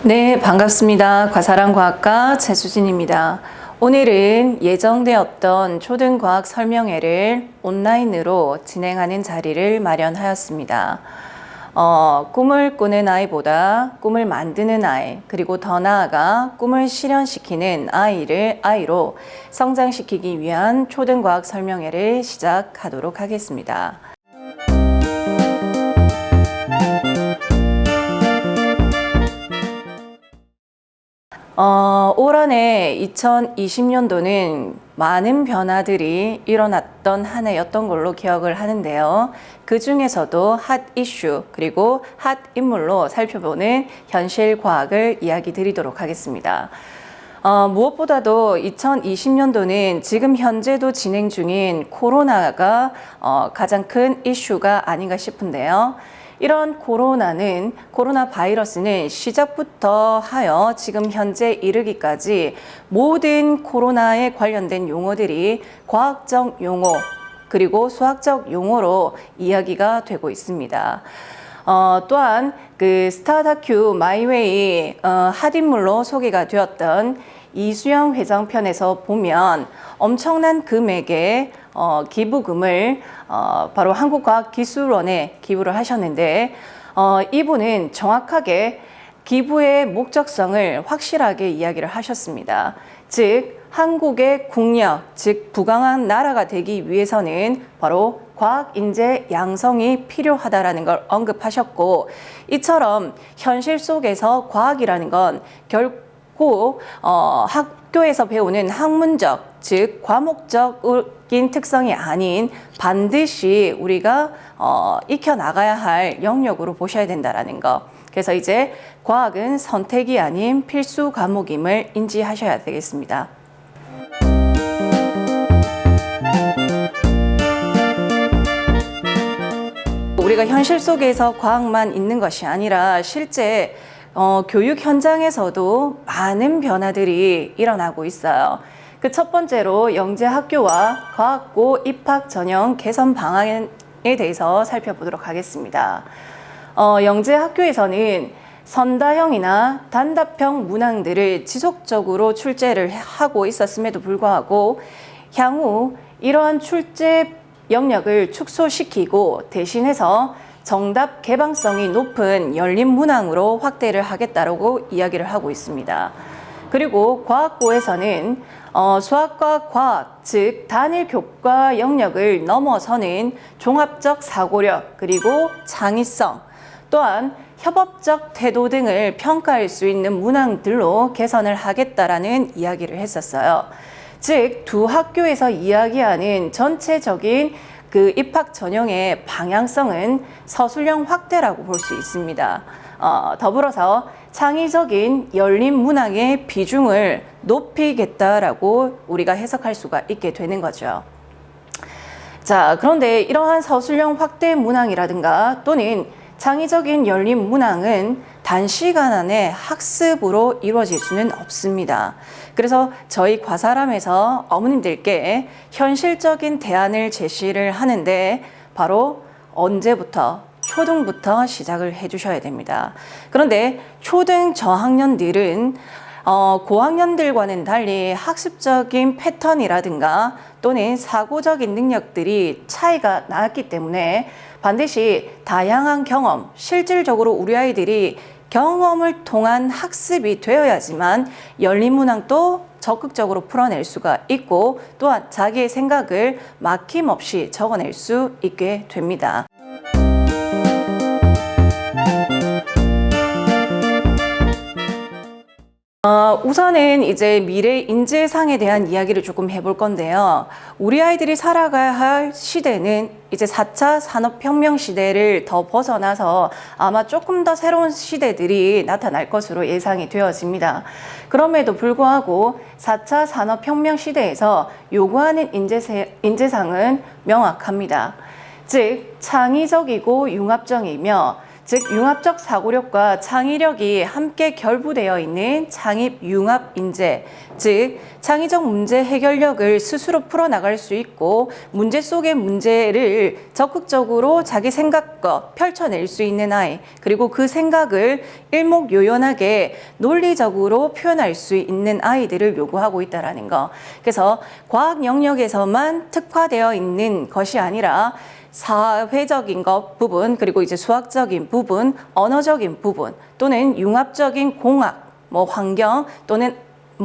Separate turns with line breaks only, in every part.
네, 반갑습니다. 과사랑과학과 최수진입니다. 오늘은 예정되었던 초등과학 설명회를 온라인으로 진행하는 자리를 마련하였습니다. 꿈을 꾸는 아이보다 꿈을 만드는 아이, 그리고 더 나아가 꿈을 실현시키는 아이로 성장시키기 위한 초등과학 설명회를 시작하도록 하겠습니다. 올 한해 2020년도는 많은 변화들이 일어났던 한 해였던 걸로 기억을 하는데요. 그 중에서도 핫 이슈 그리고 핫 인물로 살펴보는 현실 과학을 이야기 드리도록 하겠습니다. 무엇보다도 2020년도는 지금 현재도 진행 중인 코로나가 가장 큰 이슈가 아닌가 싶은데요. 이런 코로나 바이러스는 시작부터 하여 지금 현재 이르기까지 모든 코로나에 관련된 용어들이 과학적 용어 그리고 수학적 용어로 이야기가 되고 있습니다. 또한 그 스타 다큐 마이웨이 핫인물로 소개가 되었던 이수영 회장 편에서 보면 엄청난 금액의 기부금을 바로 한국과학기술원에 기부를 하셨는데 이분은 정확하게 기부의 목적성을 확실하게 이야기를 하셨습니다. 즉 한국의 국력, 즉 부강한 나라가 되기 위해서는 바로 과학 인재 양성이 필요하다라는 걸 언급하셨고, 이처럼 현실 속에서 과학이라는 건 결국 학교에서 배우는 학문적, 즉 과목적인 특성이 아닌 반드시 우리가 익혀나가야 할 영역으로 보셔야 된다라는 거. 그래서 이제 과학은 선택이 아닌 필수 과목임을 인지하셔야 되겠습니다. 우리가 현실 속에서 과학만 있는 것이 아니라 실제 교육 현장에서도 많은 변화들이 일어나고 있어요. 그 첫 번째로 영재학교와 과학고 입학 전형 개선 방안에 대해서 살펴보도록 하겠습니다. 영재학교에서는 선다형이나 단답형 문항들을 지속적으로 출제를 하고 있었음에도 불구하고 향후 이러한 출제 영역을 축소시키고 대신해서 정답 개방성이 높은 열린 문항으로 확대를 하겠다고 이야기를 하고 있습니다. 그리고 과학고에서는 수학과 과학, 즉 단일 교과 영역을 넘어서는 종합적 사고력 그리고 창의성, 또한 협업적 태도 등을 평가할 수 있는 문항들로 개선을 하겠다라는 이야기를 했었어요. 즉 두 학교에서 이야기하는 전체적인 그 입학 전형의 방향성은 서술형 확대라고 볼 수 있습니다. 더불어서 창의적인 열린 문항의 비중을 높이겠다라고 우리가 해석할 수가 있게 되는 거죠. 자, 그런데 이러한 서술형 확대 문항이라든가 또는 창의적인 열린 문항은 단시간 안에 학습으로 이루어질 수는 없습니다. 그래서 저희 과사람에서 어머님들께 현실적인 대안을 제시를 하는데 바로 언제부터? 초등부터 시작을 해주셔야 됩니다. 그런데 초등 저학년들은 고학년들과는 달리 학습적인 패턴이라든가 또는 사고적인 능력들이 차이가 나기 때문에 반드시 다양한 경험, 실질적으로 우리 아이들이 경험을 통한 학습이 되어야지만 열린 문항도 적극적으로 풀어낼 수가 있고 또한 자기의 생각을 막힘없이 적어낼 수 있게 됩니다. 우선은 이제 미래 인재상에 대한 이야기를 조금 해볼 건데요. 우리 아이들이 살아가야 할 시대는 이제 4차 산업혁명 시대를 더 벗어나서 아마 조금 더 새로운 시대들이 나타날 것으로 예상이 되어집니다. 그럼에도 불구하고 4차 산업혁명 시대에서 요구하는 인재상은 명확합니다. 즉 창의적이고 융합적이며 즉 융합적 사고력과 창의력이 함께 결부되어 있는 창입 융합 인재, 즉 창의적 문제 해결력을 스스로 풀어나갈 수 있고 문제 속의 문제를 적극적으로 자기 생각과 펼쳐낼 수 있는 아이, 그리고 그 생각을 일목요연하게 논리적으로 표현할 수 있는 아이들을 요구하고 있다는 거. 그래서 과학 영역에서만 특화되어 있는 것이 아니라 사회적인 것 부분, 그리고 이제 수학적인 부분, 언어적인 부분, 또는 융합적인 공학, 환경, 또는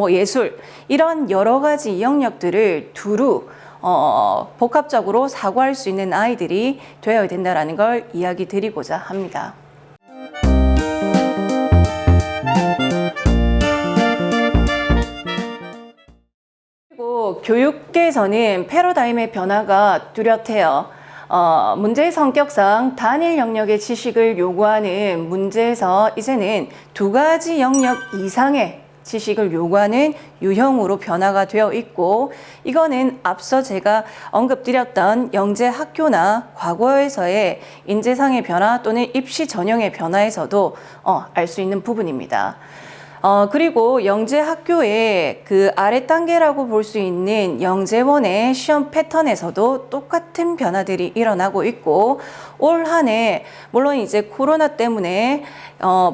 예술, 이런 여러 가지 영역들을 두루 복합적으로 사고할 수 있는 아이들이 되어야 된다는 걸 이야기 드리고자 합니다. 그리고 교육계에서는 패러다임의 변화가 뚜렷해요. 문제의 성격상 단일 영역의 지식을 요구하는 문제에서 이제는 두 가지 영역 이상의 지식을 요구하는 유형으로 변화가 되어 있고, 이거는 앞서 제가 언급드렸던 영재 학교나 과거에서의 인재상의 변화 또는 입시 전형의 변화에서도 알 수 있는 부분입니다. 그리고 영재 학교의 그 아래 단계라고 볼 수 있는 영재원의 시험 패턴에서도 똑같은 변화들이 일어나고 있고, 올 한 해 물론 이제 코로나 때문에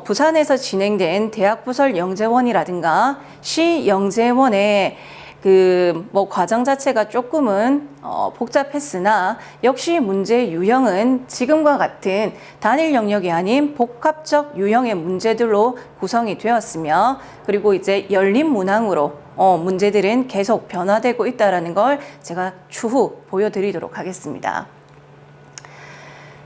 부산에서 진행된 대학부설 영재원이라든가 시 영재원의 과정 자체가 조금은 복잡했으나 역시 문제 유형은 지금과 같은 단일 영역이 아닌 복합적 유형의 문제들로 구성이 되었으며, 그리고 이제 열린 문항으로 문제들은 계속 변화되고 있다는 걸 제가 추후 보여드리도록 하겠습니다.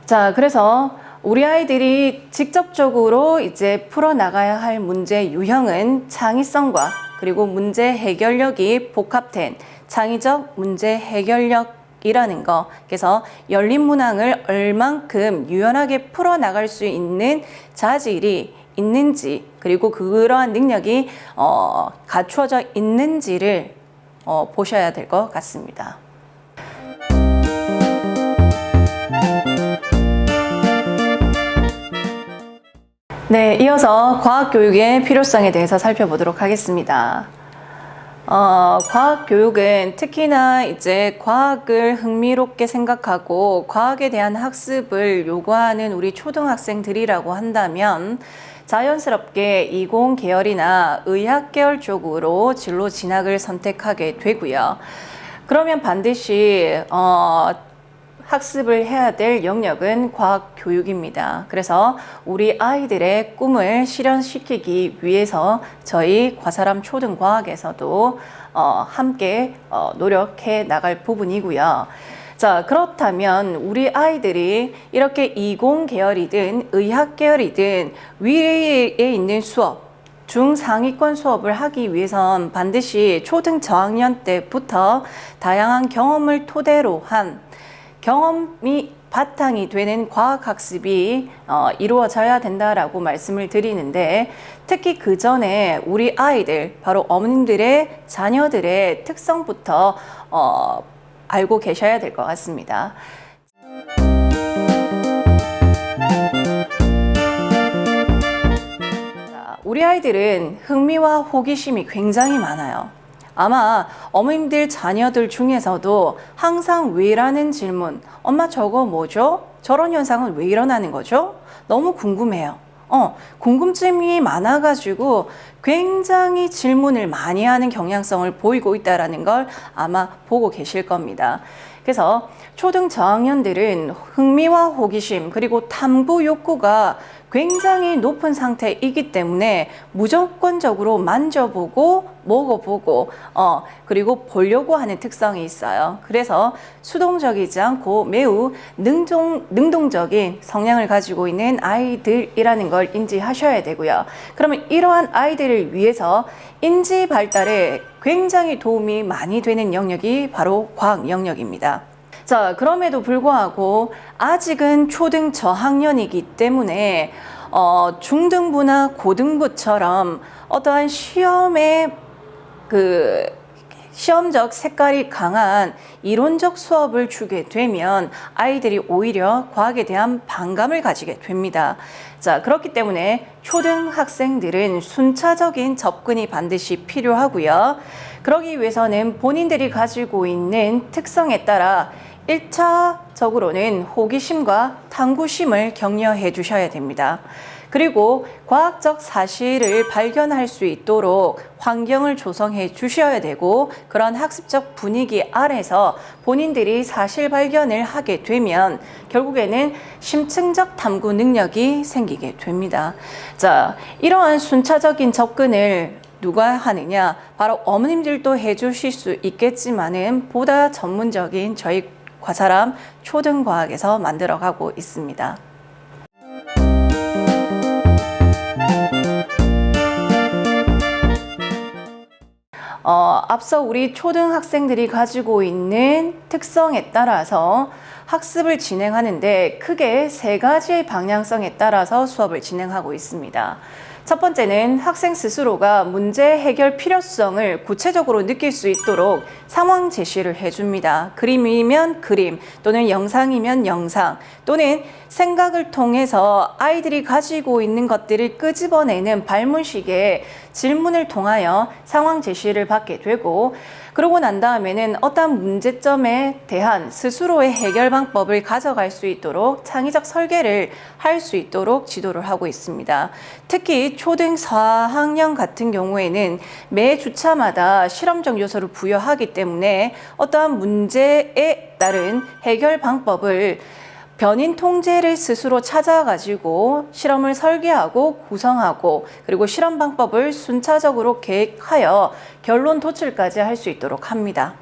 자, 그래서 우리 아이들이 직접적으로 이제 풀어나가야 할 문제 유형은 창의성과 그리고 문제 해결력이 복합된 창의적 문제 해결력이라는 거. 그래서 열린 문항을 얼만큼 유연하게 풀어나갈 수 있는 자질이 있는지, 그리고 그러한 능력이 갖추어져 있는지를 보셔야 될 것 같습니다. 네, 이어서 과학교육의 필요성에 대해서 살펴보도록 하겠습니다. 과학교육은 특히나 이제 과학을 흥미롭게 생각하고 과학에 대한 학습을 요구하는 우리 초등학생들이라고 한다면 자연스럽게 이공 계열이나 의학 계열 쪽으로 진로 진학을 선택하게 되고요. 그러면 반드시 학습을 해야 될 영역은 과학교육입니다. 그래서 우리 아이들의 꿈을 실현시키기 위해서 저희 과사람 초등과학에서도 함께 노력해 나갈 부분이고요. 자, 그렇다면 우리 아이들이 이렇게 이공 계열이든 의학 계열이든 위에 있는 수업, 중상위권 수업을 하기 위해선 반드시 초등 저학년 때부터 다양한 경험을 토대로 한 경험이 바탕이 되는 과학학습이 이루어져야 된다라고 말씀을 드리는데, 특히 그 전에 우리 아이들, 바로 어머님들의 자녀들의 특성부터 알고 계셔야 될 것 같습니다. 우리 아이들은 흥미와 호기심이 굉장히 많아요. 아마 어머님들 자녀들 중에서도 항상 왜라는 질문, 엄마 저거 뭐죠? 저런 현상은 왜 일어나는 거죠? 너무 궁금해요. 궁금증이 많아가지고 굉장히 질문을 많이 하는 경향성을 보이고 있다는 걸 아마 보고 계실 겁니다. 그래서 초등 저학년들은 흥미와 호기심 그리고 탐구 욕구가 굉장히 높은 상태이기 때문에 무조건적으로 만져보고 먹어보고 그리고 보려고 하는 특성이 있어요. 그래서 수동적이지 않고 매우 능동적인 성향을 가지고 있는 아이들이라는 걸 인지하셔야 되고요. 그러면 이러한 아이들을 위해서 인지 발달에 굉장히 도움이 많이 되는 영역이 바로 과학 영역입니다. 자, 그럼에도 불구하고 아직은 초등 저학년이기 때문에 중등부나 고등부처럼 어떠한 시험의 시험적 색깔이 강한 이론적 수업을 주게 되면 아이들이 오히려 과학에 대한 반감을 가지게 됩니다. 자, 그렇기 때문에 초등학생들은 순차적인 접근이 반드시 필요하고요. 그러기 위해서는 본인들이 가지고 있는 특성에 따라 1차적으로는 호기심과 탐구심을 격려해 주셔야 됩니다. 그리고 과학적 사실을 발견할 수 있도록 환경을 조성해 주셔야 되고, 그런 학습적 분위기 아래서 본인들이 사실 발견을 하게 되면 결국에는 심층적 탐구 능력이 생기게 됩니다. 자, 이러한 순차적인 접근을 누가 하느냐? 바로 어머님들도 해주실 수 있겠지만은 보다 전문적인 저희 과사람 초등과학에서 만들어가고 있습니다. 앞서 우리 초등학생들이 가지고 있는 특성에 따라서 학습을 진행하는데 크게 3가지의 방향성에 따라서 수업을 진행하고 있습니다. 첫 번째는 학생 스스로가 문제 해결 필요성을 구체적으로 느낄 수 있도록 상황 제시를 해줍니다. 그림이면 그림, 또는 영상이면 영상, 또는 생각을 통해서 아이들이 가지고 있는 것들을 끄집어내는 발문식의 질문을 통하여 상황 제시를 받게 되고, 그러고 난 다음에는 어떤 문제점에 대한 스스로의 해결 방법을 가져갈 수 있도록 창의적 설계를 할 수 있도록 지도를 하고 있습니다. 특히 초등 4학년 같은 경우에는 매 주차마다 실험적 요소를 부여하기 때문에 어떠한 문제에 따른 해결 방법을 변인 통제를 스스로 찾아가지고 실험을 설계하고 구성하고, 그리고 실험 방법을 순차적으로 계획하여 결론 도출까지 할 수 있도록 합니다.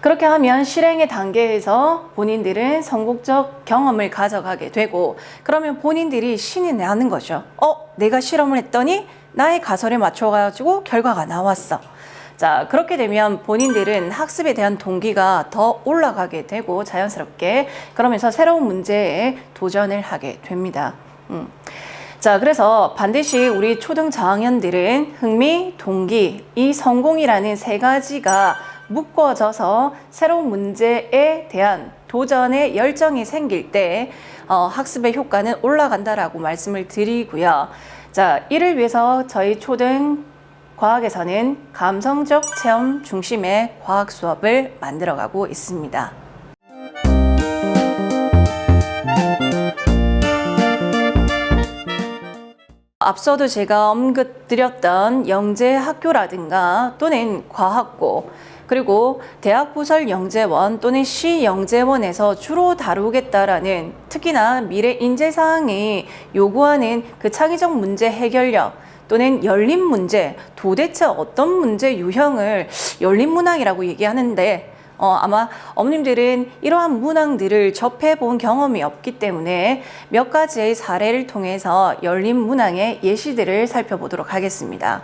그렇게 하면 실행의 단계에서 본인들은 성공적 경험을 가져가게 되고, 그러면 본인들이 신이 나는 거죠. 내가 실험을 했더니 나의 가설에 맞춰가지고 결과가 나왔어. 자, 그렇게 되면 본인들은 학습에 대한 동기가 더 올라가게 되고 자연스럽게, 그러면서 새로운 문제에 도전을 하게 됩니다. 자, 그래서 반드시 우리 초등 저학년들은 흥미, 동기, 이 성공이라는 3가지가 묶어져서 새로운 문제에 대한 도전의 열정이 생길 때 학습의 효과는 올라간다라고 말씀을 드리고요. 자, 이를 위해서 저희 초등 과학에서는 감성적 체험 중심의 과학 수업을 만들어가고 있습니다. 앞서도 제가 언급드렸던 영재학교라든가 또는 과학고, 그리고 대학부설영재원 또는 시영재원에서 주로 다루겠다라는, 특히나 미래 인재사항이 요구하는 그 창의적 문제 해결력 또는 열린 문제, 도대체 어떤 문제 유형을 열린 문항이라고 얘기하는데, 아마 어머님들은 이러한 문항들을 접해본 경험이 없기 때문에 몇 가지의 사례를 통해서 열린 문항의 예시들을 살펴보도록 하겠습니다.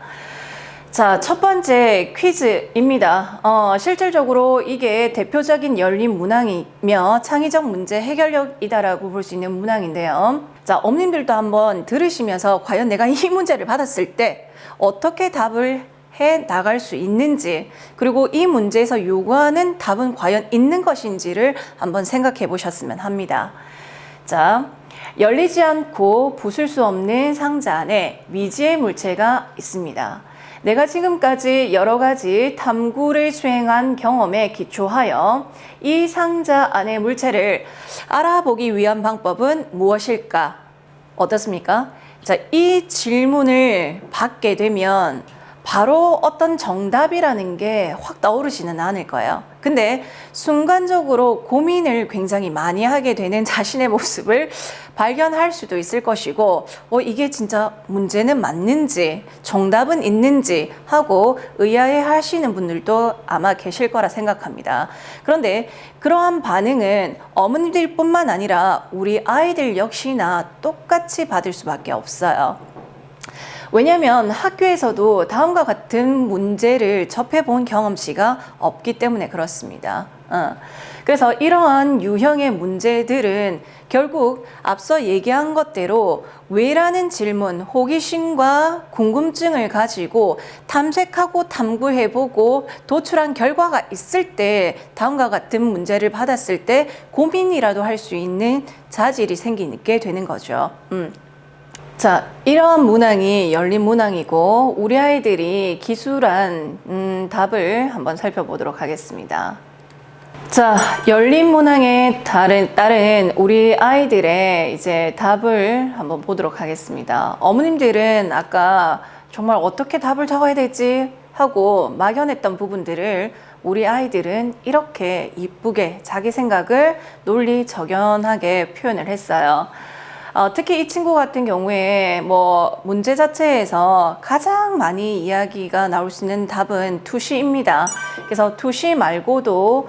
자, 첫 번째 퀴즈입니다. 실질적으로 이게 대표적인 열린 문항이며 창의적 문제 해결력이다라고 볼 수 있는 문항인데요. 자, 어머님들도 한번 들으시면서 과연 내가 이 문제를 받았을 때 어떻게 답을 해 나갈 수 있는지, 그리고 이 문제에서 요구하는 답은 과연 있는 것인지를 한번 생각해 보셨으면 합니다. 자, 열리지 않고 부술 수 없는 상자 안에 미지의 물체가 있습니다. 내가 지금까지 여러 가지 탐구를 수행한 경험에 기초하여 이 상자 안의 물체를 알아보기 위한 방법은 무엇일까? 어떻습니까? 자, 이 질문을 받게 되면 바로 어떤 정답이라는 게 확 떠오르지는 않을 거예요. 근데 순간적으로 고민을 굉장히 많이 하게 되는 자신의 모습을 발견할 수도 있을 것이고, 이게 진짜 문제는 맞는지, 정답은 있는지 하고 의아해 하시는 분들도 아마 계실 거라 생각합니다. 그런데 그러한 반응은 어머니들뿐만 아니라 우리 아이들 역시나 똑같이 받을 수밖에 없어요. 왜냐하면 학교에서도 다음과 같은 문제를 접해본 경험치가 없기 때문에 그렇습니다. 그래서 이러한 유형의 문제들은 결국 앞서 얘기한 것대로 왜라는 질문, 호기심과 궁금증을 가지고 탐색하고 탐구해보고 도출한 결과가 있을 때 다음과 같은 문제를 받았을 때 고민이라도 할 수 있는 자질이 생기게 되는 거죠. 자, 이러한 문항이 열린 문항이고 우리 아이들이 기술한 답을 한번 살펴보도록 하겠습니다. 자, 열린 문항에 따른 우리 아이들의 이제 답을 한번 보도록 하겠습니다. 어머님들은 아까 정말 어떻게 답을 적어야 될지 하고 막연했던 부분들을 우리 아이들은 이렇게 이쁘게 자기 생각을 논리적연하게 표현을 했어요. 특히 이 친구 같은 경우에 뭐 문제 자체에서 가장 많이 이야기가 나올 수 있는 답은 투시입니다. 그래서 투시 말고도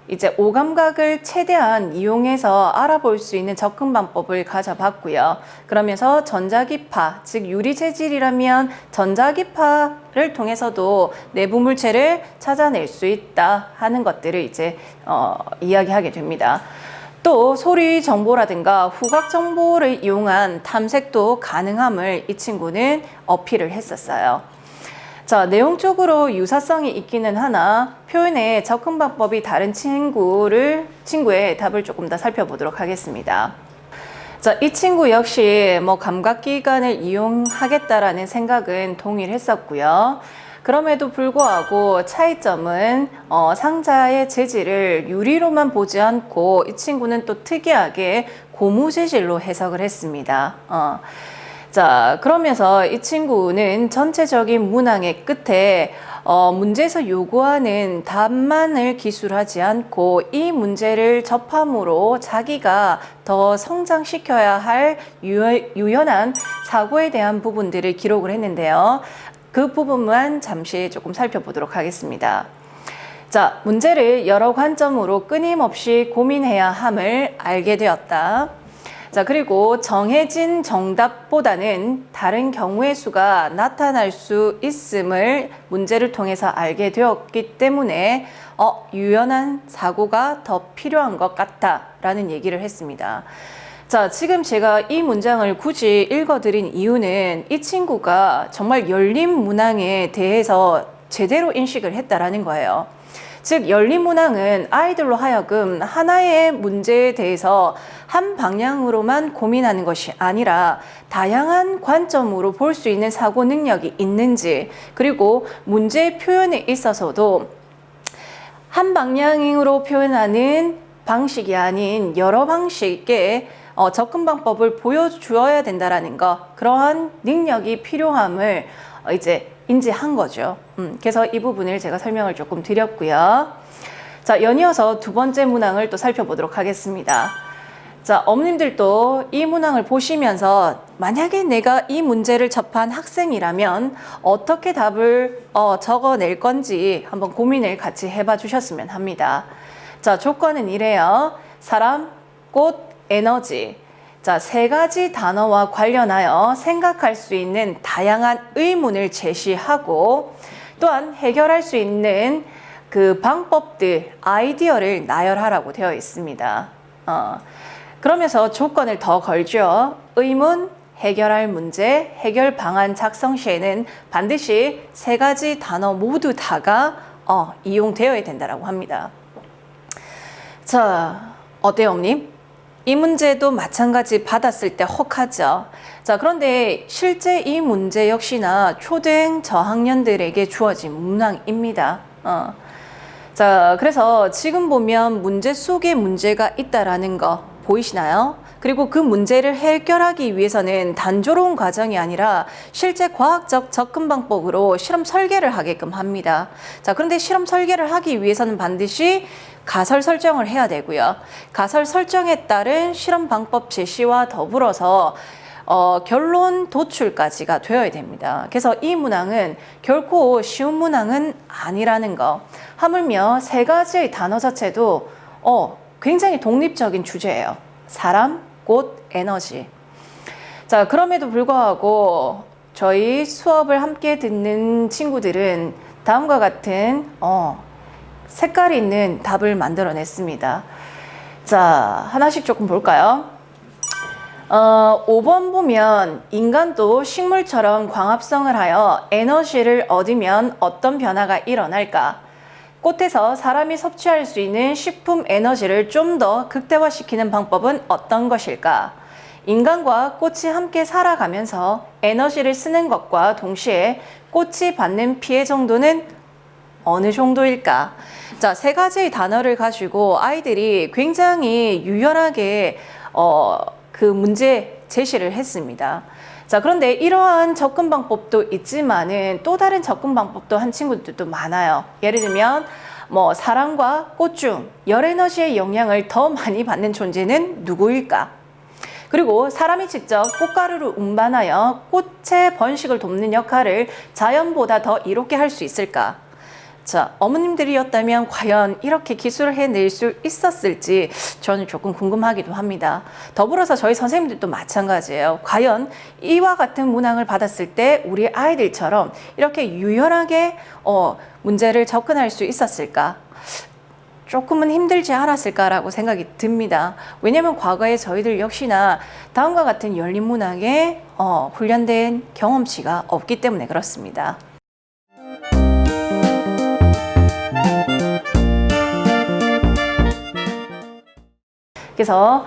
이제 오감각을 최대한 이용해서 알아볼 수 있는 접근 방법을 가져봤고요. 그러면서 전자기파, 즉 유리재질이라면 전자기파를 통해서도 내부 물체를 찾아낼 수 있다 하는 것들을 이제 이야기하게 됩니다. 또 소리 정보라든가 후각 정보를 이용한 탐색도 가능함을 이 친구는 어필을 했었어요. 자, 내용적으로 유사성이 있기는 하나 표현의 접근 방법이 다른 친구의 답을 조금 더 살펴보도록 하겠습니다. 자, 이 친구 역시 뭐 감각기관을 이용하겠다라는 생각은 동일했었고요. 그럼에도 불구하고 차이점은 상자의 재질을 유리로만 보지 않고 이 친구는 또 특이하게 고무 재질로 해석을 했습니다. 자, 그러면서 이 친구는 전체적인 문항의 끝에 문제에서 요구하는 답만을 기술하지 않고 이 문제를 접함으로 자기가 더 성장시켜야 할 유연한 사고에 대한 부분들을 기록을 했는데요. 그 부분만 잠시 조금 살펴보도록 하겠습니다. 자, 문제를 여러 관점으로 끊임없이 고민해야 함을 알게 되었다. 자, 그리고 정해진 정답보다는 다른 경우의 수가 나타날 수 있음을 문제를 통해서 알게 되었기 때문에 유연한 사고가 더 필요한 것 같다라는 얘기를 했습니다. 자, 지금 제가 이 문장을 굳이 읽어드린 이유는 이 친구가 정말 열린 문항에 대해서 제대로 인식을 했다라는 거예요. 즉, 열린 문항은 아이들로 하여금 하나의 문제에 대해서 한 방향으로만 고민하는 것이 아니라 다양한 관점으로 볼 수 있는 사고 능력이 있는지, 그리고 문제 표현에 있어서도 한 방향으로 표현하는 방식이 아닌 여러 방식의 접근 방법을 보여주어야 된다라는 거, 그러한 능력이 필요함을 이제 인지한 거죠. 그래서 이 부분을 제가 설명을 조금 드렸고요. 자, 연이어서 두 번째 문항을 또 살펴보도록 하겠습니다. 자, 어머님들도 이 문항을 보시면서 만약에 내가 이 문제를 접한 학생이라면 어떻게 답을 적어낼 건지 한번 고민을 같이 해봐 주셨으면 합니다. 자, 조건은 이래요. 사람, 꽃, 에너지. 자, 세 가지 단어와 관련하여 생각할 수 있는 다양한 의문을 제시하고 또한 해결할 수 있는 그 방법들, 아이디어를 나열하라고 되어 있습니다. 그러면서 조건을 더 걸죠. 의문, 해결할 문제, 해결 방안 작성 시에는 반드시 세 가지 단어 모두 다가 이용되어야 된다고 합니다. 자, 어때요, 어머님? 이 문제도 마찬가지 받았을 때 혹하죠. 자, 그런데 실제 이 문제 역시나 초등 저학년들에게 주어진 문항입니다. 자, 그래서 지금 보면 문제 속에 문제가 있다라는 거 보이시나요? 그리고 그 문제를 해결하기 위해서는 단조로운 과정이 아니라 실제 과학적 접근 방법으로 실험 설계를 하게끔 합니다. 자, 그런데 실험 설계를 하기 위해서는 반드시 가설 설정을 해야 되고요. 가설 설정에 따른 실험 방법 제시와 더불어서 결론 도출까지가 되어야 됩니다. 그래서 이 문항은 결코 쉬운 문항은 아니라는 거. 하물며 세 가지의 단어 자체도 굉장히 독립적인 주제예요. 사람, 꽃, 에너지. 자, 그럼에도 불구하고 저희 수업을 함께 듣는 친구들은 다음과 같은 색깔 있는 답을 만들어냈습니다. 자, 하나씩 조금 볼까요? 5번 보면 인간도 식물처럼 광합성을 하여 에너지를 얻으면 어떤 변화가 일어날까? 꽃에서 사람이 섭취할 수 있는 식품 에너지를 좀 더 극대화시키는 방법은 어떤 것일까? 인간과 꽃이 함께 살아가면서 에너지를 쓰는 것과 동시에 꽃이 받는 피해 정도는 어느 정도일까? 자, 세 가지의 단어를 가지고 아이들이 굉장히 유연하게 그 문제 제시를 했습니다. 자, 그런데 이러한 접근 방법도 있지만은 또 다른 접근 방법도 한 친구들도 많아요. 예를 들면 뭐 사람과 꽃 중 열 에너지의 영향을 더 많이 받는 존재는 누구일까? 그리고 사람이 직접 꽃가루를 운반하여 꽃의 번식을 돕는 역할을 자연보다 더 이롭게 할 수 있을까? 자, 어머님들이었다면 과연 이렇게 기술을 해낼 수 있었을지 저는 조금 궁금하기도 합니다. 더불어서 저희 선생님들도 마찬가지예요. 과연 이와 같은 문항을 받았을 때 우리 아이들처럼 이렇게 유연하게 문제를 접근할 수 있었을까? 조금은 힘들지 않았을까라고 생각이 듭니다. 왜냐하면 과거에 저희들 역시나 다음과 같은 열린 문항에 훈련된 경험치가 없기 때문에 그렇습니다. 그래서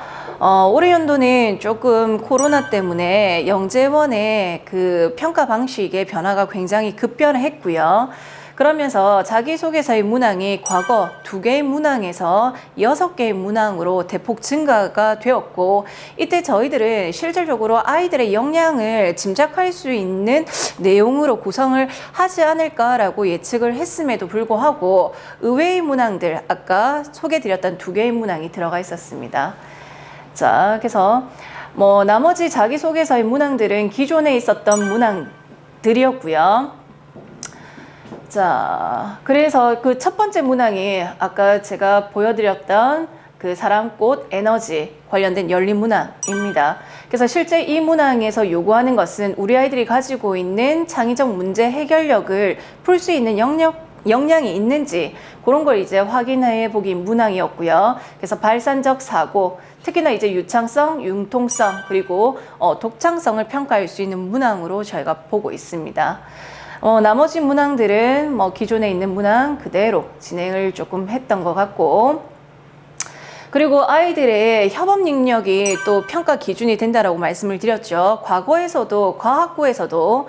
올해 연도는 조금 코로나 때문에 영재원의 그 평가 방식의 변화가 굉장히 급변했고요. 그러면서 자기소개서의 문항이 과거 2개의 문항에서 6개의 문항으로 대폭 증가가 되었고, 이때 저희들은 실질적으로 아이들의 역량을 짐작할 수 있는 내용으로 구성을 하지 않을까라고 예측을 했음에도 불구하고 의외의 문항들, 아까 소개드렸던 2개의 문항이 들어가 있었습니다. 자, 그래서 뭐 나머지 자기소개서의 문항들은 기존에 있었던 문항들이었고요. 자, 그래서 그 첫 번째 문항이 아까 제가 보여드렸던 그 사람, 꽃, 에너지 관련된 열린 문항입니다. 그래서 실제 이 문항에서 요구하는 것은 우리 아이들이 가지고 있는 창의적 문제 해결력을 풀 수 있는 역량이 있는지 그런 걸 이제 확인해 보기 문항이었고요. 그래서 발산적 사고, 특히나 이제 유창성, 융통성, 그리고 독창성을 평가할 수 있는 문항으로 저희가 보고 있습니다. 나머지 문항들은 뭐 기존에 있는 문항 그대로 진행을 조금 했던 것 같고, 그리고 아이들의 협업 능력이 또 평가 기준이 된다라고 말씀을 드렸죠. 과거에서도 과학고에서도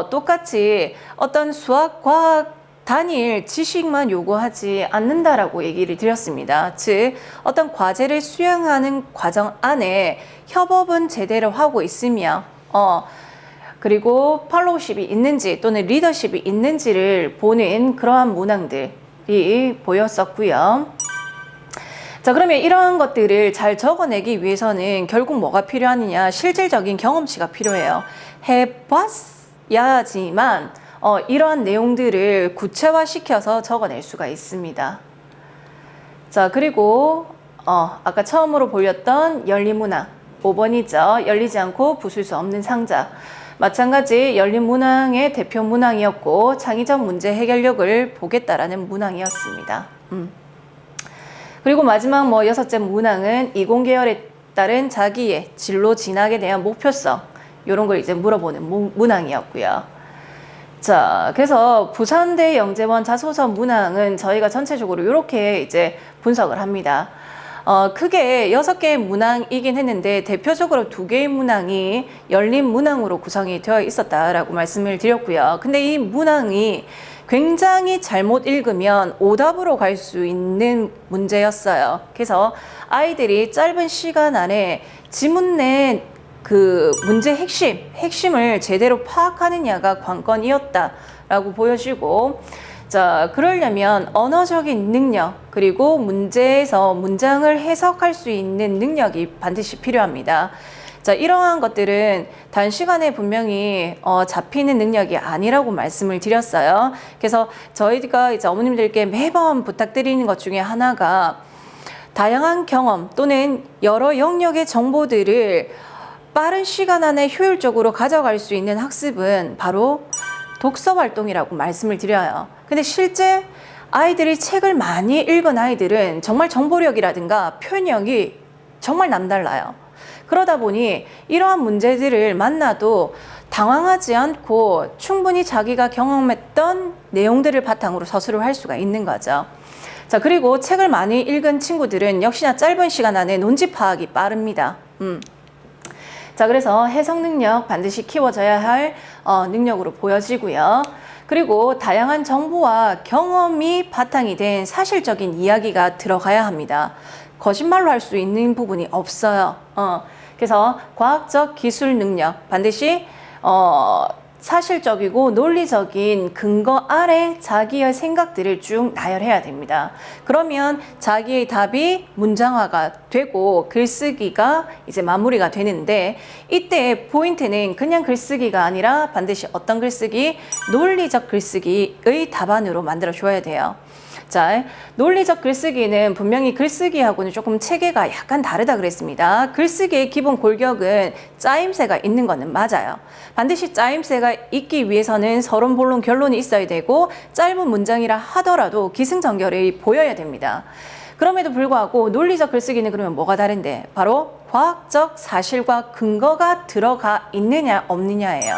똑같이 어떤 수학, 과학 단일 지식만 요구하지 않는다라고 얘기를 드렸습니다. 즉 어떤 과제를 수행하는 과정 안에 협업은 제대로 하고 있으며 그리고 팔로우십이 있는지 또는 리더십이 있는지를 보는 그러한 문항들이 보였었고요. 자, 그러면 이러한 것들을 잘 적어내기 위해서는 결국 뭐가 필요하느냐? 실질적인 경험치가 필요해요. 해봤야지만 이러한 내용들을 구체화시켜서 적어낼 수가 있습니다. 자, 그리고 아까 처음으로 보였던 열린 문항 5번이죠. 열리지 않고 부술 수 없는 상자. 마찬가지 열린 문항의 대표 문항이었고 창의적 문제 해결력을 보겠다라는 문항이었습니다. 그리고 마지막 6째 문항은 이공계열에 따른 자기의 진로 진학에 대한 목표성, 이런 걸 이제 물어보는 문항이었고요. 자, 그래서 부산대 영재원 자소서 문항은 저희가 전체적으로 이렇게 이제 분석을 합니다. 크게 6개의 문항이긴 했는데 대표적으로 2개의 문항이 열린 문항으로 구성이 되어 있었다라고 말씀을 드렸고요. 근데 이 문항이 굉장히 잘못 읽으면 오답으로 갈 수 있는 문제였어요. 그래서 아이들이 짧은 시간 안에 지문 내 그 문제 핵심을 제대로 파악하느냐가 관건이었다라고 보여지고, 자, 그러려면 언어적인 능력 그리고 문제에서 문장을 해석할 수 있는 능력이 반드시 필요합니다. 자, 이러한 것들은 단시간에 분명히 잡히는 능력이 아니라고 말씀을 드렸어요. 그래서 저희가 이제 어머님들께 매번 부탁드리는 것 중에 하나가 다양한 경험 또는 여러 영역의 정보들을 빠른 시간 안에 효율적으로 가져갈 수 있는 학습은 바로 독서 활동이라고 말씀을 드려요. 근데 실제 아이들이 책을 많이 읽은 아이들은 정말 정보력이라든가 표현력이 정말 남달라요. 그러다 보니 이러한 문제들을 만나도 당황하지 않고 충분히 자기가 경험했던 내용들을 바탕으로 서술을 할 수가 있는 거죠. 자, 그리고 책을 많이 읽은 친구들은 역시나 짧은 시간 안에 논지 파악이 빠릅니다. 자, 그래서 해석 능력 반드시 키워져야 할 능력으로 보여지고요. 그리고 다양한 정보와 경험이 바탕이 된 사실적인 이야기가 들어가야 합니다. 거짓말로 할 수 있는 부분이 없어요. 그래서 과학적 기술 능력 반드시 사실적이고 논리적인 근거 아래 자기의 생각들을 쭉 나열해야 됩니다. 그러면 자기의 답이 문장화가 되고 글쓰기가 이제 마무리가 되는데, 이때 포인트는 그냥 글쓰기가 아니라 반드시 어떤 글쓰기? 논리적 글쓰기의 답안으로 만들어 줘야 돼요. 자, 논리적 글쓰기는 분명히 글쓰기하고는 조금 체계가 약간 다르다 그랬습니다. 글쓰기의 기본 골격은 짜임새가 있는 거는 맞아요. 반드시 짜임새가 있기 위해서는 서론, 본론, 결론이 있어야 되고 짧은 문장이라 하더라도 기승전결이 보여야 됩니다. 그럼에도 불구하고 논리적 글쓰기는 그러면 뭐가 다른데? 바로 과학적 사실과 근거가 들어가 있느냐 없느냐예요.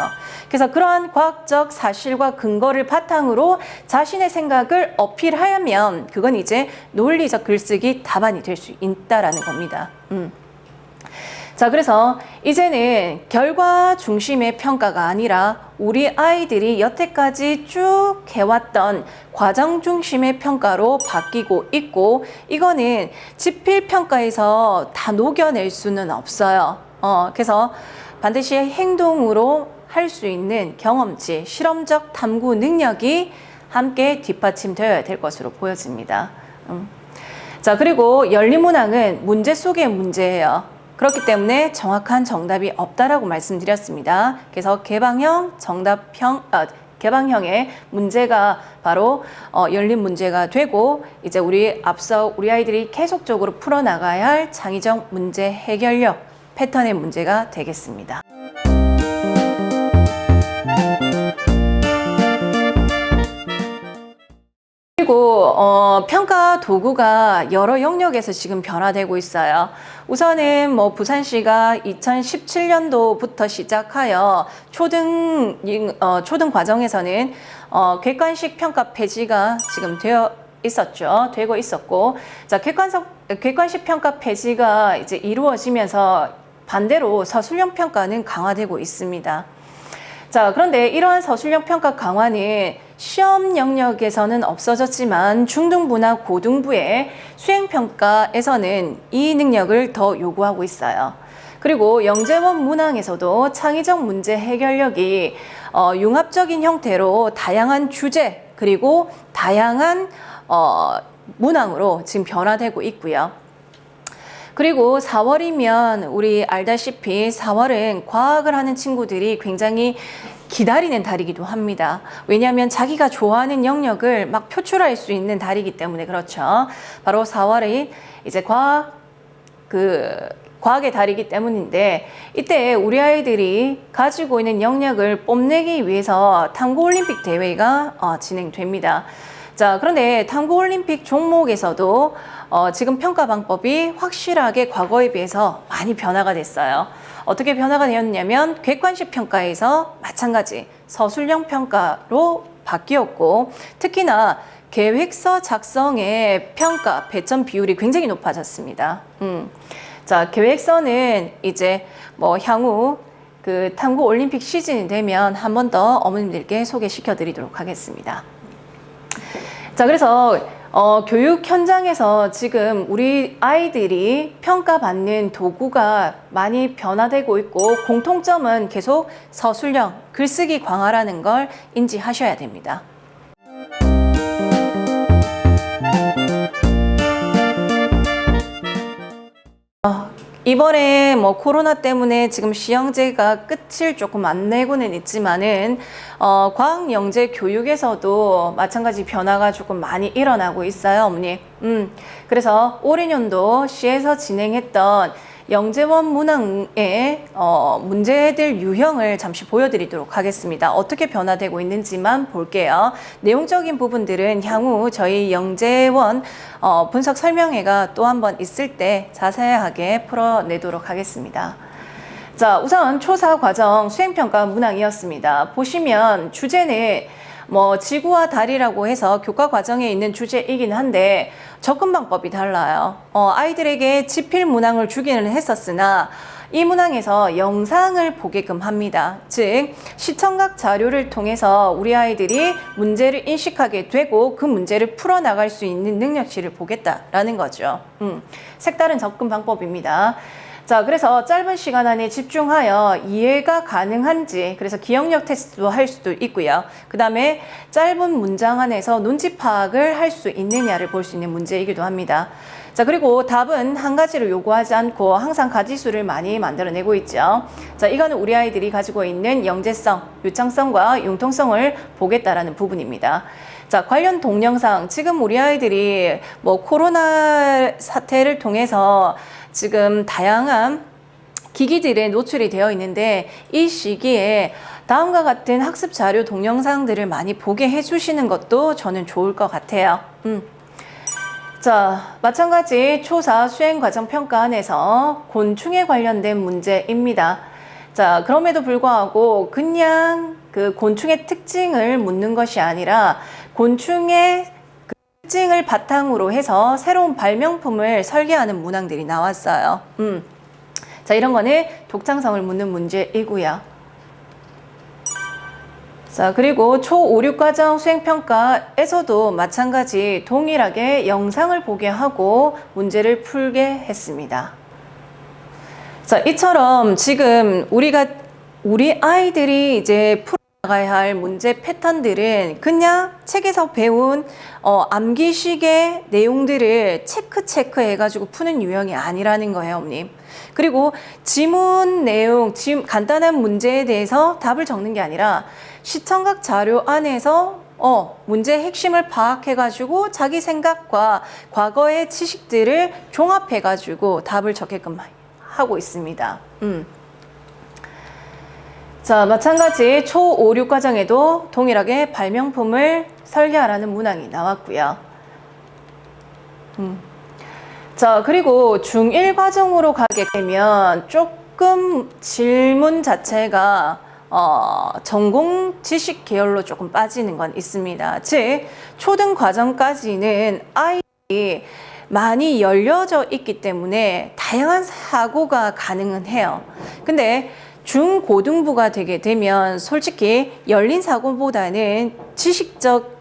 그래서 그러한 과학적 사실과 근거를 바탕으로 자신의 생각을 어필하면 그건 이제 논리적 글쓰기 답안이 될 수 있다라는 겁니다. 자, 그래서 이제는 결과 중심의 평가가 아니라 우리 아이들이 여태까지 쭉 해왔던 과정 중심의 평가로 바뀌고 있고, 이거는 지필평가에서 다 녹여낼 수는 없어요. 그래서 반드시 행동으로 할 수 있는 경험치, 실험적 탐구 능력이 함께 뒷받침되어야 될 것으로 보여집니다. 자, 그리고 열린문항은 문제 속의 문제예요. 그렇기 때문에 정확한 정답이 없다라고 말씀드렸습니다. 그래서 개방형의 문제가 바로 열린 문제가 되고, 이제 앞서 우리 아이들이 계속적으로 풀어나가야 할 창의적 문제 해결력 패턴의 문제가 되겠습니다. 그리고 평가 도구가 여러 영역에서 지금 변화되고 있어요. 우선은 부산시가 2017년도부터 시작하여 초등 과정에서는 객관식 평가 폐지가 지금 되고 있었고, 자, 객관식 평가 폐지가 이제 이루어지면서 반대로 서술형 평가는 강화되고 있습니다. 자, 그런데 이러한 서술형 평가 강화는 시험 영역에서는 없어졌지만 중등부나 고등부의 수행평가에서는 이 능력을 더 요구하고 있어요. 그리고 영재원 문항에서도 창의적 문제 해결력이 융합적인 형태로 다양한 주제 그리고 다양한 문항으로 지금 변화되고 있고요. 그리고 4월이면 우리 알다시피 4월은 과학을 하는 친구들이 굉장히 기다리는 달이기도 합니다. 왜냐하면 자기가 좋아하는 영역을 막 표출할 수 있는 달이기 때문에 그렇죠. 바로 4월이 이제 과학의 달이기 때문인데, 이때 우리 아이들이 가지고 있는 영역을 뽐내기 위해서 탐구올림픽 대회가 진행됩니다. 자, 그런데 탐구올림픽 종목에서도 지금 평가 방법이 확실하게 과거에 비해서 많이 변화가 됐어요. 어떻게 변화가 되었냐면 객관식 평가에서 마찬가지 서술형 평가로 바뀌었고, 특히나 계획서 작성의 평가 배점 비율이 굉장히 높아졌습니다. 자, 계획서는 이제 향후 탐구 올림픽 시즌이 되면 한 번 더 어머님들께 소개시켜 드리도록 하겠습니다. 자, 그래서 교육 현장에서 지금 우리 아이들이 평가받는 도구가 많이 변화되고 있고, 공통점은 계속 서술형, 글쓰기 강화라는 걸 인지하셔야 됩니다. 이번에 코로나 때문에 지금 시형제가 끝을 조금 안 내고는 있지만은 과학영재 교육에서도 마찬가지 변화가 조금 많이 일어나고 있어요, 어머니. 그래서 올해년도 시에서 진행했던 영재원 문항의 문제들 유형을 잠시 보여드리도록 하겠습니다. 어떻게 변화되고 있는지만 볼게요. 내용적인 부분들은 향후 저희 영재원 분석 설명회가 또 한 번 있을 때 자세하게 풀어내도록 하겠습니다. 자, 우선 초사 과정 수행평가 문항이었습니다. 보시면 주제는 지구와 달이라고 해서 교과 과정에 있는 주제이긴 한데 접근 방법이 달라요. 아이들에게 지필 문항을 주기는 했었으나 이 문항에서 영상을 보게끔 합니다. 즉, 시청각 자료를 통해서 우리 아이들이 문제를 인식하게 되고 그 문제를 풀어나갈 수 있는 능력치를 보겠다라는 거죠. 색다른 접근 방법입니다. 자, 그래서 짧은 시간 안에 집중하여 이해가 가능한지, 그래서 기억력 테스트도 할 수도 있고요. 그 다음에 짧은 문장 안에서 논지 파악을 할 수 있느냐를 볼 수 있는 문제이기도 합니다. 자, 그리고 답은 한 가지를 요구하지 않고 항상 가지수를 많이 만들어내고 있죠. 자, 이거는 우리 아이들이 가지고 있는 영재성, 유창성과 융통성을 보겠다라는 부분입니다. 자, 관련 동영상, 지금 우리 아이들이 코로나 사태를 통해서 지금 다양한 기기들에 노출이 되어 있는데 이 시기에 다음과 같은 학습 자료 동영상들을 많이 보게 해주시는 것도 저는 좋을 것 같아요. 자, 마찬가지 초사 수행과정 평가안에서 곤충에 관련된 문제입니다. 자, 그럼에도 불구하고 그냥 그 곤충의 특징을 묻는 것이 아니라 곤충의 특징을 바탕으로 해서 새로운 발명품을 설계하는 문항들이 나왔어요. 자, 이런 거는 독창성을 묻는 문제이고요. 자, 그리고 초5, 6과정 수행평가에서도 마찬가지 동일하게 영상을 보게 하고 문제를 풀게 했습니다. 자, 이처럼 지금 우리 아이들이 이제 나가야 할 문제 패턴들은 그냥 책에서 배운 암기식의 내용들을 체크 해가지고 푸는 유형이 아니라는 거예요, 어머님. 그리고 지문 내용, 간단한 문제에 대해서 답을 적는 게 아니라 시청각 자료 안에서 문제의 핵심을 파악해가지고 자기 생각과 과거의 지식들을 종합해가지고 답을 적게끔 하고 있습니다. 자, 마찬가지 초5, 6과정에도 동일하게 발명품을 설계하라는 문항이 나왔고요. 자, 그리고 중1 과정으로 가게 되면 조금 질문 자체가 전공 지식 계열로 조금 빠지는 건 있습니다. 즉, 초등 과정까지는 아이들이 많이 열려져 있기 때문에 다양한 사고가 가능은 해요. 근데 중고등부가 되게 되면 솔직히 열린 사고보다는 지식적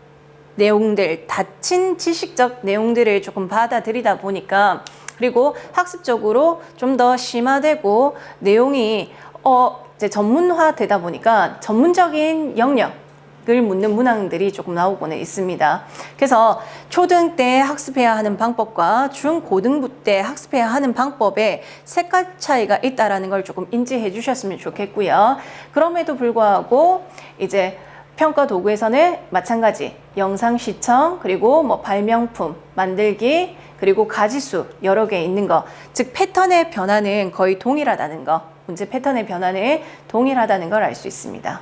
내용들, 닫힌 지식적 내용들을 조금 받아들이다 보니까, 그리고 학습적으로 좀 더 심화되고 내용이 이제 전문화 되다 보니까 전문적인 영역을 묻는 문항들이 조금 나오고는 있습니다. 그래서 초등 때 학습해야 하는 방법과 중고등부 때 학습해야 하는 방법에 색깔 차이가 있다라는 걸 조금 인지해 주셨으면 좋겠고요. 그럼에도 불구하고 이제 평가 도구에서는 마찬가지 영상 시청, 그리고 발명품 만들기, 그리고 가지수 여러 개 있는 거, 즉 패턴의 변화는 거의 동일하다는 거, 문제 패턴의 변화는 동일하다는 걸 알 수 있습니다.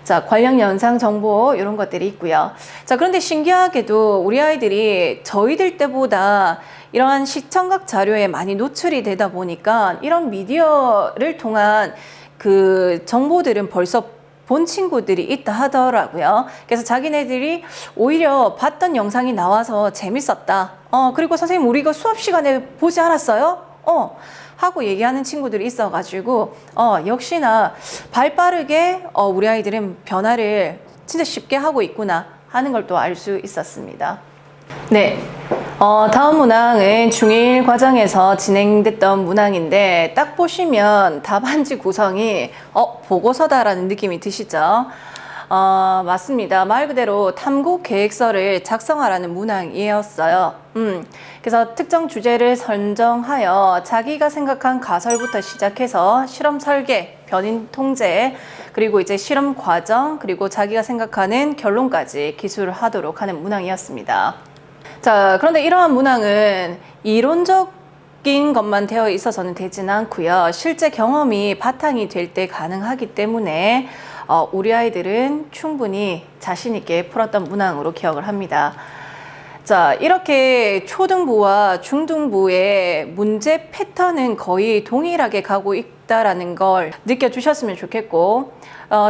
자, 관련 영상 정보 이런 것들이 있고요. 자, 그런데 신기하게도 우리 아이들이 저희들 때보다 이러한 시청각 자료에 많이 노출이 되다 보니까 이런 미디어를 통한 그 정보들은 벌써 본 친구들이 있다 하더라고요. 그래서 자기네들이 오히려 봤던 영상이 나와서 재밌었다. 그리고 선생님 우리 이거 수업 시간에 보지 않았어요? 하고 얘기하는 친구들이 있어가지고 역시나 발빠르게 우리 아이들은 변화를 진짜 쉽게 하고 있구나 하는 걸 또 알 수 있었습니다. 네. 다음 문항은 중1 과정에서 진행됐던 문항인데 딱 보시면 답안지 구성이 보고서다라는 느낌이 드시죠? 맞습니다. 말 그대로 탐구 계획서를 작성하라는 문항이었어요. 그래서 특정 주제를 선정하여 자기가 생각한 가설부터 시작해서 실험 설계, 변인 통제, 그리고 이제 실험 과정, 그리고 자기가 생각하는 결론까지 기술을 하도록 하는 문항이었습니다. 자, 그런데 이러한 문항은 이론적 낀 것만 되어 있어서는 되지는 않고요. 실제 경험이 바탕이 될 때 가능하기 때문에 우리 아이들은 충분히 자신 있게 풀었던 문항으로 기억을 합니다. 자, 이렇게 초등부와 중등부의 문제 패턴은 거의 동일하게 가고 있다라는 걸 느껴주셨으면 좋겠고,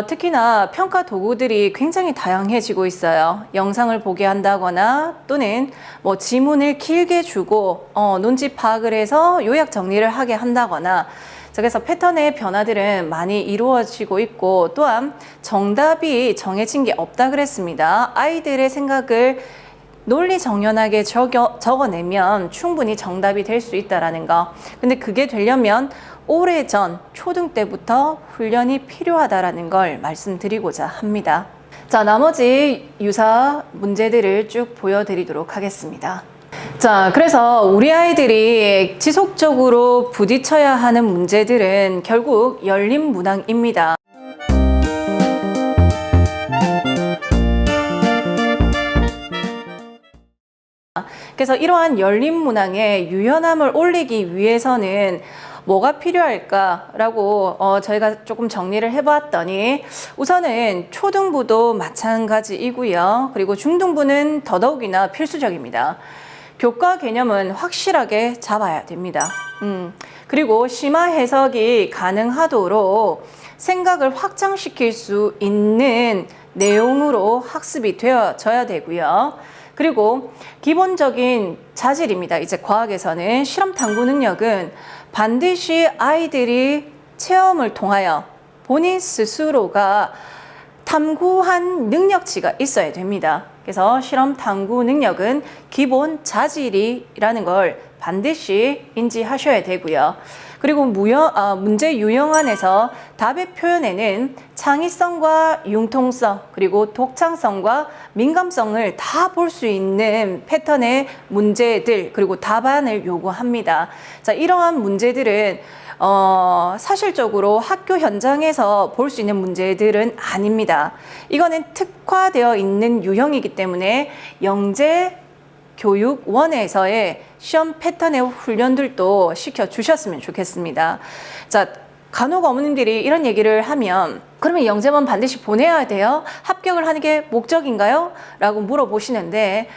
특히나 평가 도구들이 굉장히 다양해지고 있어요. 영상을 보게 한다거나 또는 뭐 지문을 길게 주고 논지 파악을 해서 요약 정리를 하게 한다거나, 그래서 패턴의 변화들은 많이 이루어지고 있고, 또한 정답이 정해진 게 없다 그랬습니다. 아이들의 생각을 논리 정연하게 적어내면 충분히 정답이 될 수 있다라는 거. 근데 그게 되려면 오래전 초등 때부터 훈련이 필요하다라는 걸 말씀드리고자 합니다. 자, 나머지 유사 문제들을 쭉 보여드리도록 하겠습니다. 자, 그래서 우리 아이들이 지속적으로 부딪혀야 하는 문제들은 결국 열린 문항입니다. 그래서 이러한 열린 문항의 유연함을 올리기 위해서는 뭐가 필요할까라고 저희가 조금 정리를 해봤더니, 우선은 초등부도 마찬가지이고요. 그리고 중등부는 더더욱이나 필수적입니다. 교과 개념은 확실하게 잡아야 됩니다. 그리고 심화 해석이 가능하도록 생각을 확장시킬 수 있는 내용으로 학습이 되어져야 되고요. 그리고 기본적인 자질입니다. 이제 과학에서는 실험 탐구 능력은 반드시 아이들이 체험을 통하여 본인 스스로가 탐구한 능력치가 있어야 됩니다. 그래서 실험 탐구 능력은 기본 자질이라는 걸 반드시 인지하셔야 되고요. 그리고 문제 유형안에서 답의 표현에는 창의성과 융통성, 그리고 독창성과 민감성을 다 볼 수 있는 패턴의 문제들, 그리고 답안을 요구합니다. 자, 이러한 문제들은 사실적으로 학교 현장에서 볼 수 있는 문제들은 아닙니다. 이거는 특화되어 있는 유형이기 때문에 영재 교육원에서의 시험 패턴의 훈련들도 시켜주셨으면 좋겠습니다. 자, 간혹 어머님들이 이런 얘기를 하면, 그러면 영재원 반드시 보내야 돼요? 합격을 하는 게 목적인가요? 라고 물어보시는데,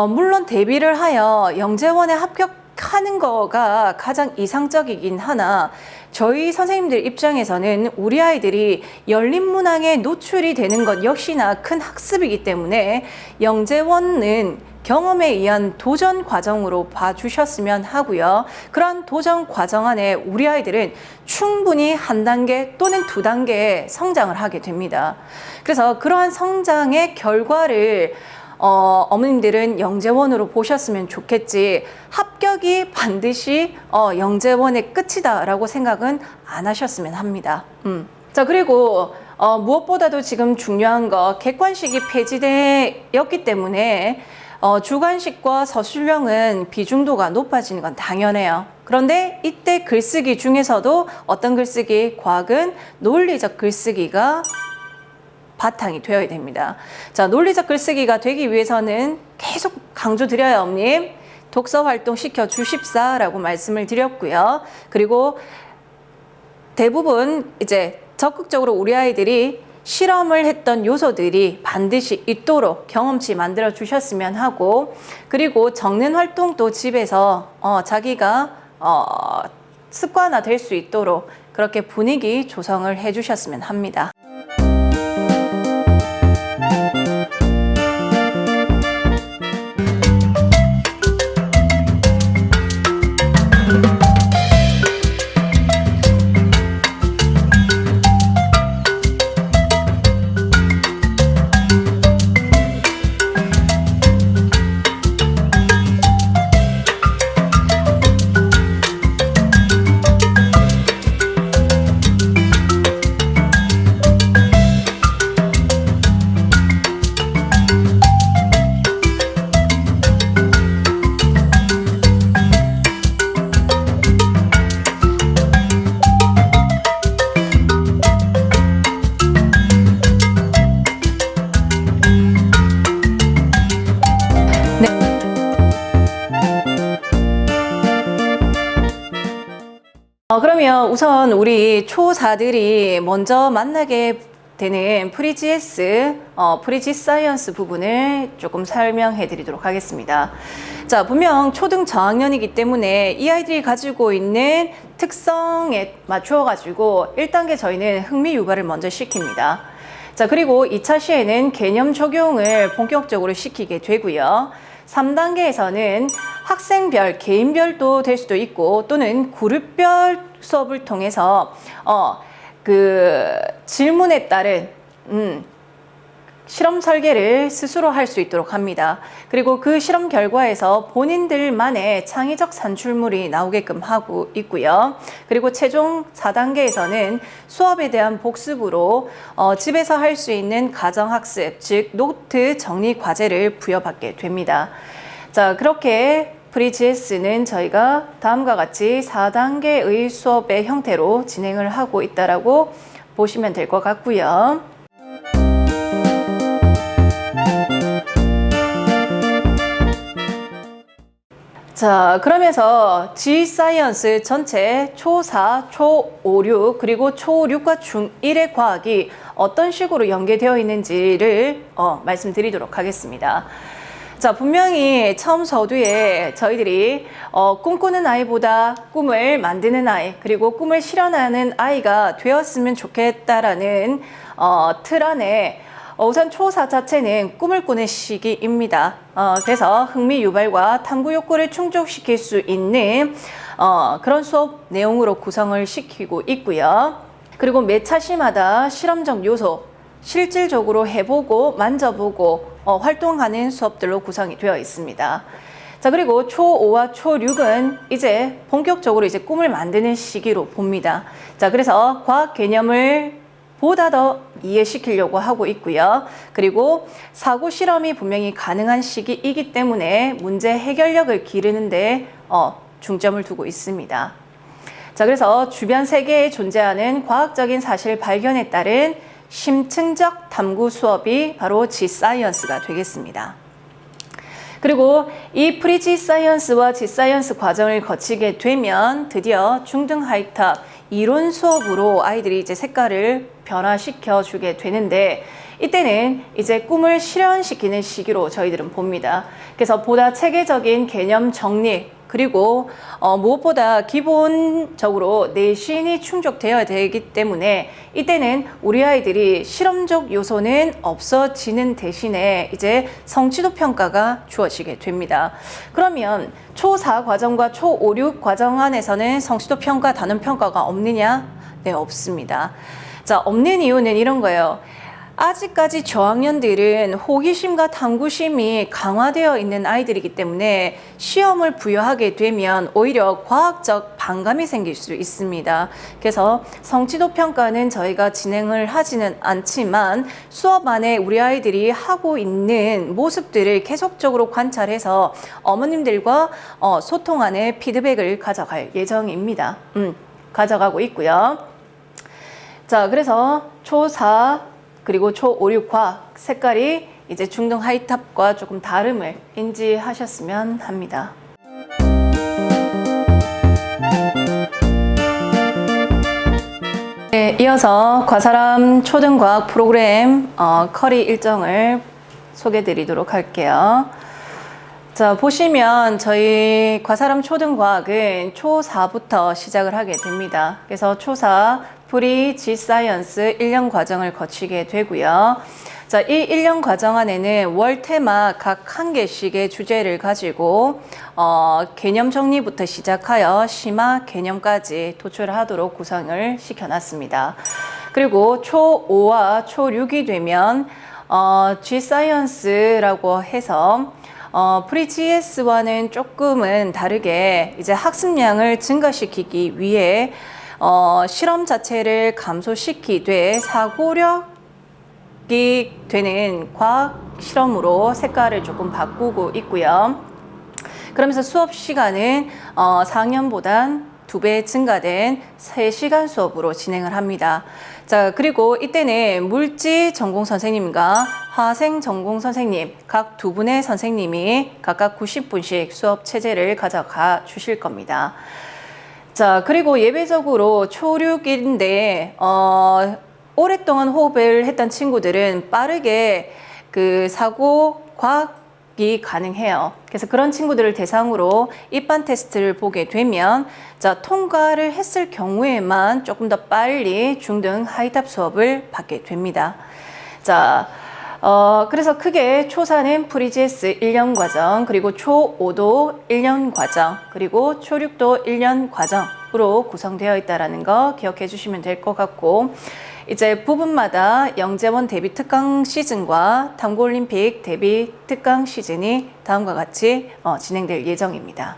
물론 대비를 하여 영재원에 합격하는 거가 가장 이상적이긴 하나, 저희 선생님들 입장에서는 우리 아이들이 열린 문항에 노출이 되는 것 역시나 큰 학습이기 때문에 영재원은 경험에 의한 도전 과정으로 봐주셨으면 하고요. 그런 도전 과정 안에 우리 아이들은 충분히 한 단계 또는 두 단계 성장을 하게 됩니다. 그래서 그러한 성장의 결과를 어머님들은 영재원으로 보셨으면 좋겠지, 합격이 반드시 영재원의 끝이다라고 생각은 안 하셨으면 합니다. 자, 그리고 무엇보다도 지금 중요한 거, 객관식이 폐지되었기 때문에 주관식과 서술형은 비중도가 높아지는 건 당연해요. 그런데 이때 글쓰기 중에서도 어떤 글쓰기? 과학은 논리적 글쓰기가 바탕이 되어야 됩니다. 자, 논리적 글쓰기가 되기 위해서는 계속 강조드려요, 어머님. 독서 활동 시켜 주십사라고 말씀을 드렸고요. 그리고 대부분 이제 적극적으로 우리 아이들이 실험을 했던 요소들이 반드시 있도록 경험치 만들어 주셨으면 하고, 그리고 적는 활동도 집에서 자기가 습관화 될 수 있도록 그렇게 분위기 조성을 해 주셨으면 합니다. 그러면 우선 우리 초4들이 먼저 만나게 되는 프리지에스, 프리지사이언스 부분을 조금 설명해 드리도록 하겠습니다. 자, 분명 초등 저학년이기 때문에 이 아이들이 가지고 있는 특성에 맞추어 가지고 1단계 저희는 흥미 유발을 먼저 시킵니다. 자, 그리고 2차 시에는 개념 적용을 본격적으로 시키게 되고요. 3단계에서는 학생별, 개인별도 될 수도 있고 또는 그룹별 수업을 통해서 질문에 따른 실험 설계를 스스로 할 수 있도록 합니다. 그리고 그 실험 결과에서 본인들만의 창의적 산출물이 나오게끔 하고 있고요. 그리고 최종 4단계에서는 수업에 대한 복습으로 집에서 할 수 있는 가정학습, 즉 노트 정리 과제를 부여받게 됩니다. 자, 그렇게 프리지에스는 저희가 다음과 같이 4단계의 수업의 형태로 진행을 하고 있다라고 보시면 될 것 같고요. 자, 그러면서 G사이언스 전체 초4, 초5, 6 그리고 초6과 중1의 과학이 어떤 식으로 연계되어 있는지를 말씀드리도록 하겠습니다. 자, 분명히 처음 서두에 저희들이 꿈꾸는 아이보다 꿈을 만드는 아이, 그리고 꿈을 실현하는 아이가 되었으면 좋겠다라는 틀 안에 우선 초4 자체는 꿈을 꾸는 시기입니다. 그래서 흥미 유발과 탐구 욕구를 충족시킬 수 있는 그런 수업 내용으로 구성을 시키고 있고요. 그리고 매 차시마다 실험적 요소, 실질적으로 해보고 만져보고 활동하는 수업들로 구성이 되어 있습니다. 자, 그리고 초5와 초6은 이제 본격적으로 이제 꿈을 만드는 시기로 봅니다. 자, 그래서 과학 개념을 보다 더 이해시키려고 하고 있고요. 그리고 사고 실험이 분명히 가능한 시기이기 때문에 문제 해결력을 기르는데 중점을 두고 있습니다. 자, 그래서 주변 세계에 존재하는 과학적인 사실 발견에 따른 심층적 탐구 수업이 바로 G사이언스가 되겠습니다. 그리고 이 프리지사이언스와 G사이언스 과정을 거치게 되면 드디어 중등 하이탑 이론 수업으로 아이들이 이제 색깔을 변화시켜 주게 되는데, 이때는 이제 꿈을 실현시키는 시기로 저희들은 봅니다. 그래서 보다 체계적인 개념 정리, 그리고 무엇보다 기본적으로 내신이 충족되어야 되기 때문에 이때는 우리 아이들이 실험적 요소는 없어지는 대신에 이제 성취도 평가가 주어지게 됩니다. 그러면 초4 과정과 초5, 6 과정 안에서는 성취도 평가, 단원 평가가 없느냐? 네, 없습니다. 자, 없는 이유는 이런 거예요. 아직까지 저학년들은 호기심과 탐구심이 강화되어 있는 아이들이기 때문에 시험을 부여하게 되면 오히려 과학적 반감이 생길 수 있습니다. 그래서 성취도 평가는 저희가 진행을 하지는 않지만 수업 안에 우리 아이들이 하고 있는 모습들을 계속적으로 관찰해서 어머님들과 소통하는 피드백을 가져갈 예정입니다. 가져가고 있고요. 자, 그래서 초4 그리고 초5, 6 과학 색깔이 이제 중등 하이탑과 조금 다름을 인지하셨으면 합니다. 네, 이어서 과사람 초등과학 프로그램 커리 일정을 소개해 드리도록 할게요. 자, 보시면 저희 과사람 초등과학은 초4부터 시작을 하게 됩니다. 그래서 초4 프리 G사이언스 1년 과정을 거치게 되고요. 자, 이 1년 과정 안에는 월 테마 각 한 개씩의 주제를 가지고 개념 정리부터 시작하여 심화 개념까지 도출하도록 구성을 시켜놨습니다. 그리고 초5와 초6이 되면 G사이언스라고 해서 프리-GS와는 조금은 다르게 이제 학습량을 증가시키기 위해 실험 자체를 감소시키되 사고력이 되는 과학 실험으로 색깔을 조금 바꾸고 있고요. 그러면서 수업 시간은 4학년보단 2배 증가된 3시간 수업으로 진행을 합니다. 자, 그리고 이때는 물질 전공 선생님과 화생 전공 선생님 각 2분의 선생님이 각각 90분씩 수업 체제를 가져가 주실 겁니다. 자, 그리고 예외적으로 초6인데 오랫동안 호흡을 했던 친구들은 빠르게 그 사고 과학이 가능해요. 그래서 그런 친구들을 대상으로 입반 테스트를 보게 되면 자, 통과를 했을 경우에만 조금 더 빨리 중등 하이탑 수업을 받게 됩니다. 자, 그래서 크게 초4는 프리지에스 1년 과정, 그리고 초5도 1년 과정, 그리고 초6도 1년 과정으로 구성되어 있다는 거 기억해 주시면 될 것 같고, 이제 부분마다 영재원 대비 특강 시즌과 탐구올림픽 대비 특강 시즌이 다음과 같이 진행될 예정입니다.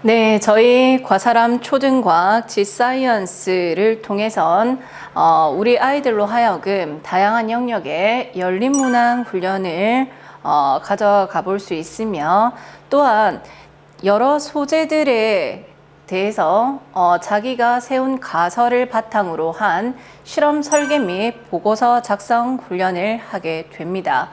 네, 저희 과사람 초등과학 지사이언스를 통해선 우리 아이들로 하여금 다양한 영역의 열린문항 훈련을 가져가 볼 수 있으며, 또한 여러 소재들에 대해서 자기가 세운 가설을 바탕으로 한 실험 설계 및 보고서 작성 훈련을 하게 됩니다.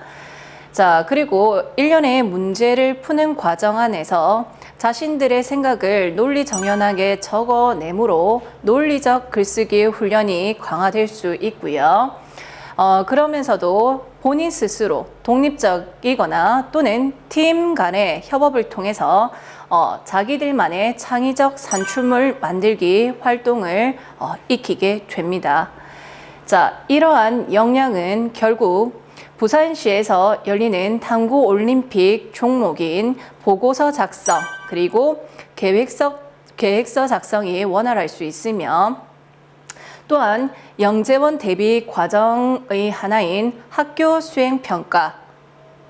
자, 그리고 일련의 문제를 푸는 과정 안에서 자신들의 생각을 논리정연하게 적어내므로 논리적 글쓰기 훈련이 강화될 수 있고요. 그러면서도 본인 스스로 독립적이거나 또는 팀 간의 협업을 통해서 자기들만의 창의적 산출물 만들기 활동을 익히게 됩니다. 자, 이러한 역량은 결국 부산시에서 열리는 탐구올림픽 종목인 보고서 작성, 그리고 계획서 작성이 원활할 수 있으며, 또한 영재원 대비 과정의 하나인 학교 수행평가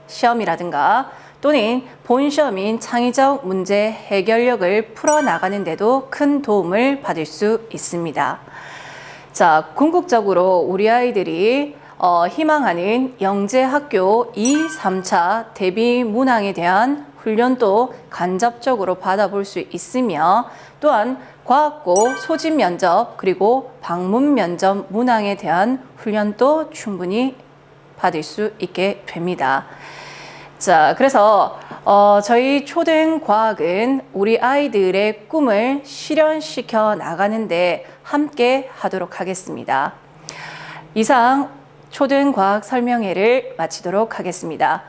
시험이라든가 또는 본시험인 창의적 문제 해결력을 풀어나가는 데도 큰 도움을 받을 수 있습니다. 자, 궁극적으로 우리 아이들이 희망하는 영재학교 2, 3차 대비 문항에 대한 훈련도 간접적으로 받아볼 수 있으며, 또한 과학고 소집 면접 그리고 방문 면접 문항에 대한 훈련도 충분히 받을 수 있게 됩니다. 자, 그래서 저희 초등과학은 우리 아이들의 꿈을 실현시켜 나가는데 함께 하도록 하겠습니다. 이상 초등과학 설명회를 마치도록 하겠습니다.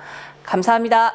감사합니다.